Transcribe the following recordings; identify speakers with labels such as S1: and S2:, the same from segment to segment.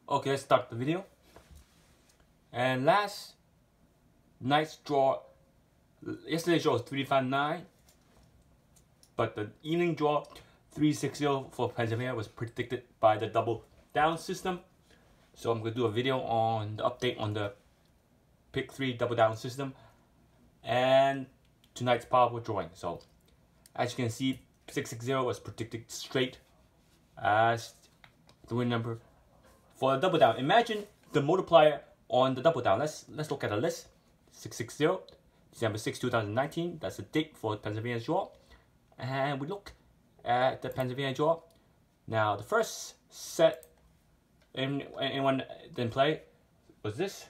S1: Okay, let's start the video. And last night's draw, yesterday's draw was 359, but the evening draw 360 for Pennsylvania was predicted by the double down system. So I'm going to do a video on the update on the pick 3 double down system and tonight's Powerball drawing. So as you can see, 660 was predicted straight as the win number for the double down. Imagine the multiplier on the double down. Let's look at the list. 660, December 6, 2019. That's the date for Pennsylvania's draw. And we look at the Pennsylvania draw. Now the first set anyone didn't play was this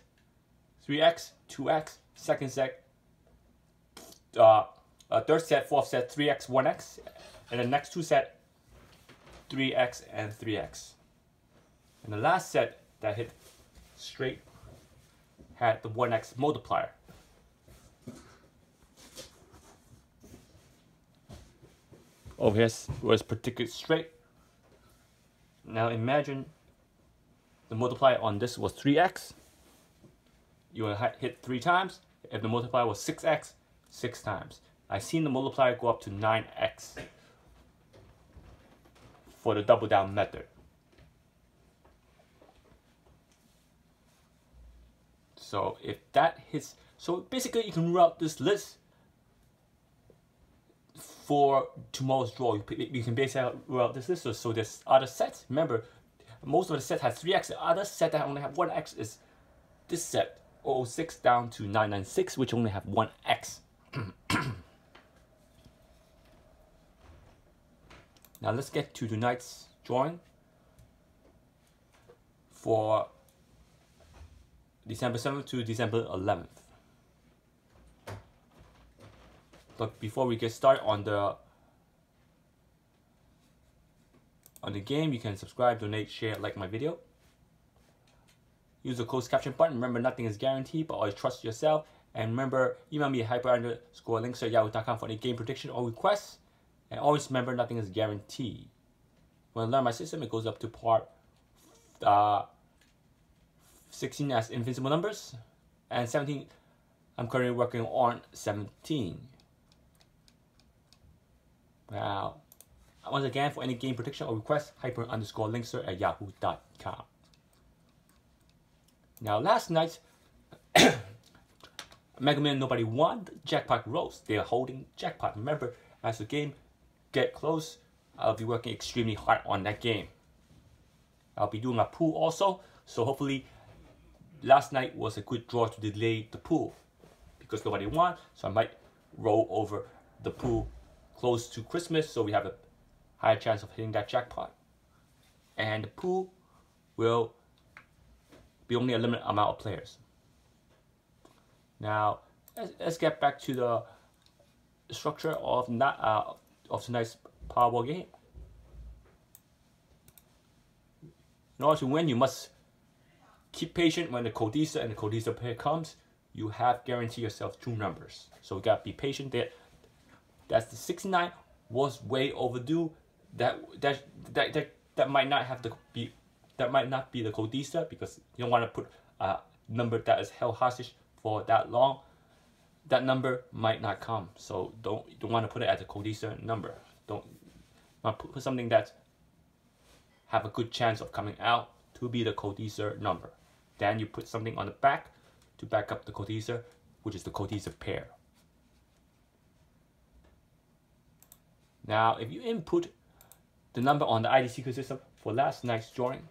S1: 3x, 2x. Second set, third set, fourth set, 3x, 1x, and the next two set 3x and 3x. And the last set that hit straight had the 1x multiplier. Oh, yes, was predicted straight. Now imagine the multiplier on this was 3x. You will hit 3 times. If the multiplier was 6x, 6 times. I've seen the multiplier go up to 9x for the double down method. So if that hits, so basically you can rule out this list for tomorrow's draw. You can basically rule out this list. So there's other sets. Remember, most of the set has 3x. The other set that only have 1x is this set, 006 down to 996, which only have 1x. Now let's get to tonight's drawing for December 7th to December 11th. But before we get started on the game, you can subscribe, donate, share, like my video. Use the closed caption button. Remember, nothing is guaranteed, but always trust yourself. And remember, email me at hyper_links@yahoo.com for any game prediction or requests. And always remember, nothing is guaranteed. When I learn my system, it goes up to part 16 as Invincible numbers, and 17, I'm currently working on 17. Wow. Once again, for any game prediction or request, hyper_linkser@yahoo.com. Now, last night, Mega Man nobody won. Jackpot rose. They are holding jackpot. Remember, as the game get close, I'll be working extremely hard on that game. I'll be doing a pool also, so hopefully last night was a good draw to delay the pool because nobody won, so I might roll over the pool close to Christmas so we have a higher chance of hitting that jackpot. And the pool will be only a limited amount of players. Now let's get back to the structure of tonight's Powerball game. In order to win, you must keep patient. When the Dster and the Dster pair comes, you have guaranteed yourself 2 numbers. So you gotta be patient there. That's the 69 was way overdue. That might not be the Dster because you don't want to put a number that is held hostage for that long. That number might not come. So you don't want to put it as a Dster number. Don't put something that have a good chance of coming out to be the Dster number. Then you put something on the back to back up the Dster, which is the Dster pair. Now, if you input the number on the IDCQ system for last night's drawing,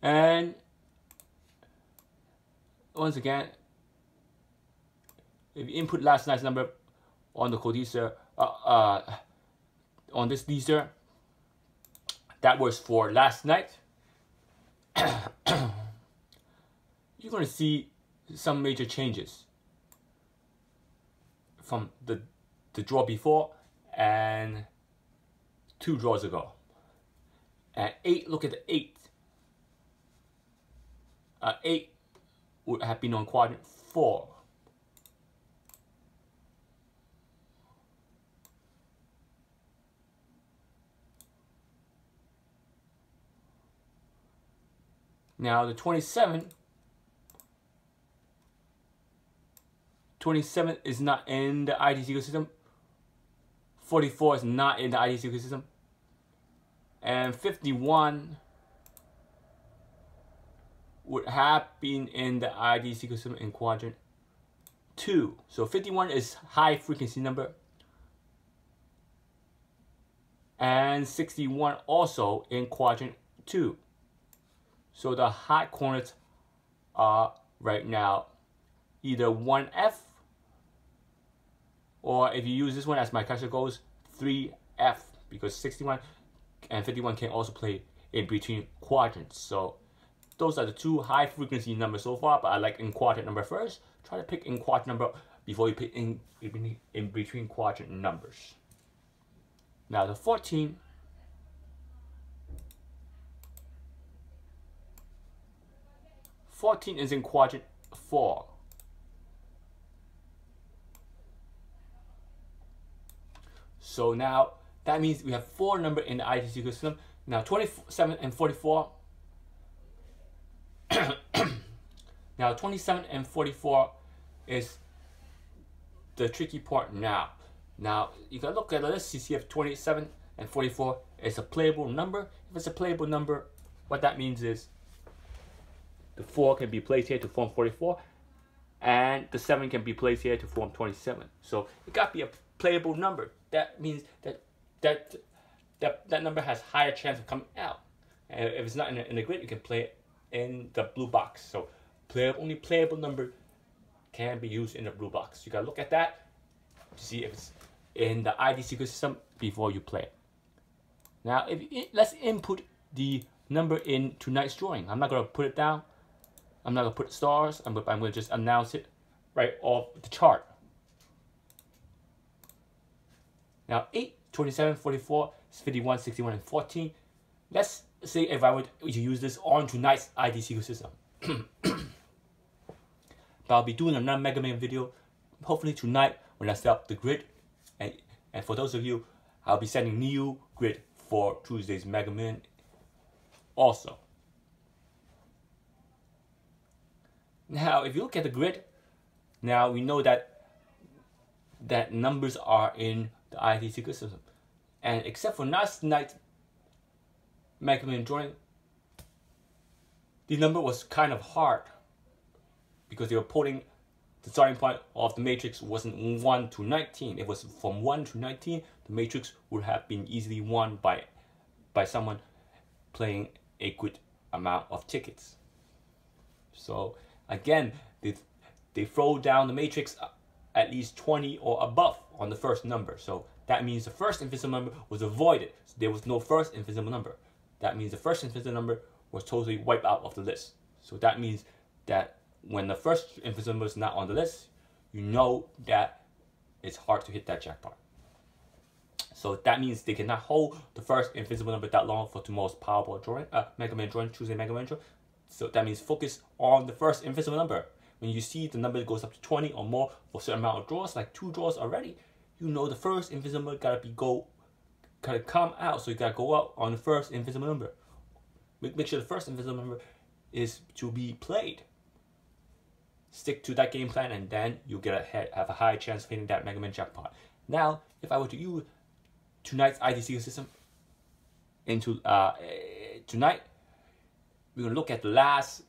S1: and once again, if you input last night's number on the Dster, on this Dster, that was for last night, you're going to see some major changes from the the draw before and 2 draws ago. And 8, look at the 8. 8 would have been on quadrant 4. Now the 27 is not in the IDCQ system. 44 is not in the IDCQ system. And 51 would have been in the IDCQ system in quadrant 2. So 51 is high frequency number. And 61 also in quadrant 2. So the hot corners are right now either 1F, or if you use this one as my cursor goes, 3F, because 61 and 51 can also play in between quadrants. So those are the 2 high frequency numbers so far, but I like in quadrant number first. Try to pick in quadrant number before you pick in between quadrant numbers. Now the 14 is in quadrant 4. So now that means we have 4 numbers in the IDCQ system. Now 27 and 44. Now 27 and 44 is the tricky part now. Now you can look at the list to see if 27 and 44 is a playable number. If it's a playable number, what that means is the 4 can be placed here to form 44, and the 7 can be placed here to form 27. So it got to be a playable number. That means that number has higher chance of coming out. And if it's not in the grid, you can play it in the blue box. So only playable number can be used in the blue box. You got to look at that to see if it's in the IDCQ system before you play it. Now, let's input the number in tonight's drawing. I'm not going to put it down. I'm not going to put stars. I'm going to just announce it right off the chart. Now 8, 27, 44, 51, 61, and 14. Let's say if I were to use this on tonight's IDCQ system. But I'll be doing another Mega Man video hopefully tonight when I set up the grid. And for those of you, I'll be sending new grid for Tuesday's Mega Man also. Now, if you look at the grid, now we know that numbers are in the IDCQ system. And except for last night's Mega Man drawing, the number was kind of hard because they were putting the starting point of the matrix wasn't 1 to 19. It was from 1 to 19. The matrix would have been easily won by someone playing a good amount of tickets. So again, they throw down the matrix at least 20 or above on the first number. So that means the first invisible number was avoided. So there was no first invisible number. That means the first invisible number was totally wiped out of the list. So that means that when the first invisible number is not on the list, you know that it's hard to hit that jackpot. So that means they cannot hold the first invisible number that long for tomorrow's Powerball drawing, Mega Man drawing, Tuesday Mega Man drawing. So that means focus on the first invisible number. When you see the number goes up to 20 or more for a certain amount of draws, like 2 draws already, you know the first invisible number gotta come out. So you gotta go out on the first invisible number. Make sure the first invisible number is to be played. Stick to that game plan, and then you have a high chance of hitting that Mega Man jackpot. Now, if I were to use tonight's IDCQ system into tonight, we're gonna look at the last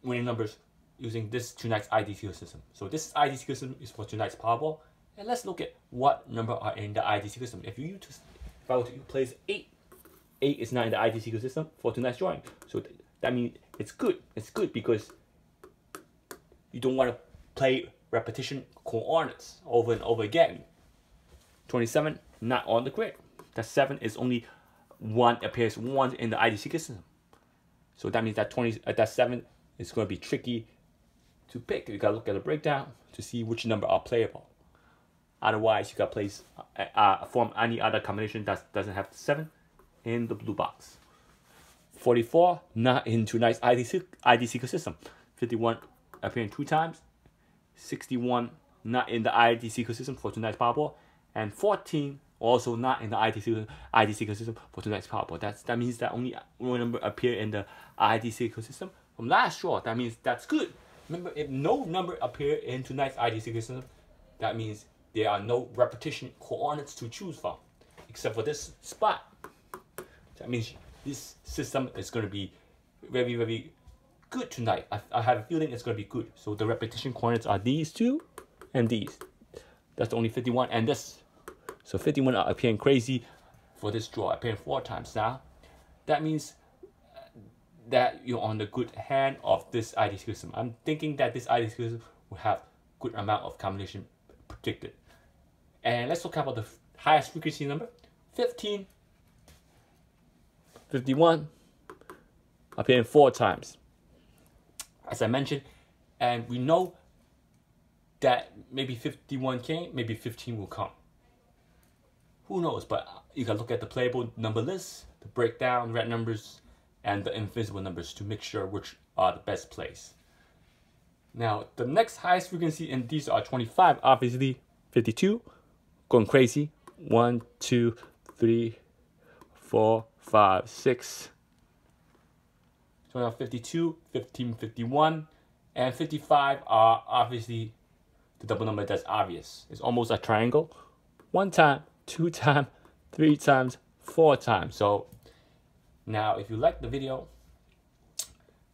S1: winning numbers using this tonight's IDCQ system. So this IDCQ system is for tonight's Powerball, and let's look at what number are in the IDCQ system. If I were to place 8, 8 is not in the IDCQ system for tonight's drawing. So that means it's good. It's good because you don't want to play repetition coordinates over and over again. 27 not on the grid. That 7 is only one, appears once in the IDCQ system. So that means that that 7 is going to be tricky to pick. You got to look at the breakdown to see which number are playable. Otherwise, you got place form any other combination that doesn't have 7 in the blue box. 44, not in tonight's IDCQ system. 51 appearing 2 times. 61, not in the IDCQ system for tonight's Powerball. And 14, also not in the IDCQ system for tonight's Powerball. That means that only one number appear in the IDCQ system from last draw. That means that's good. Remember, if no number appear in tonight's IDCQ system, that means there are no repetition coordinates to choose from, except for this spot. That means this system is going to be very, very good tonight. I have a feeling it's going to be good. So the repetition coordinates are these two and these. That's only 51 and this. So 51 are appearing crazy for this draw, appearing 4 times now. That means that you're on the good hand of this IDCQ system. I'm thinking that this IDCQ system will have good amount of combination predicted. And let's talk about the highest frequency number, 15. 51 appearing 4 times. As I mentioned, and we know that maybe 51 came, maybe 15 will come. Who knows? But you can look at the playable number list, the breakdown, red numbers, and the invisible numbers to make sure which are the best plays. Now, the next highest frequency, and these are 25, obviously 52, going crazy. 1, 2, 3, 4, 5, 6. So now 52, 15, 51, and 55 are obviously the double number that's obvious. It's almost a triangle. 1 time, 2 times, 3 times, 4 times. So now if you like the video,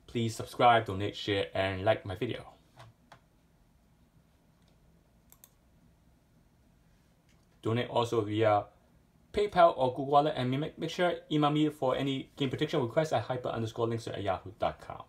S1: please subscribe, donate, share, and like my video. Donate also via PayPal or Google Wallet, and make sure email me for any game prediction requests at hyper_links@yahoo.com.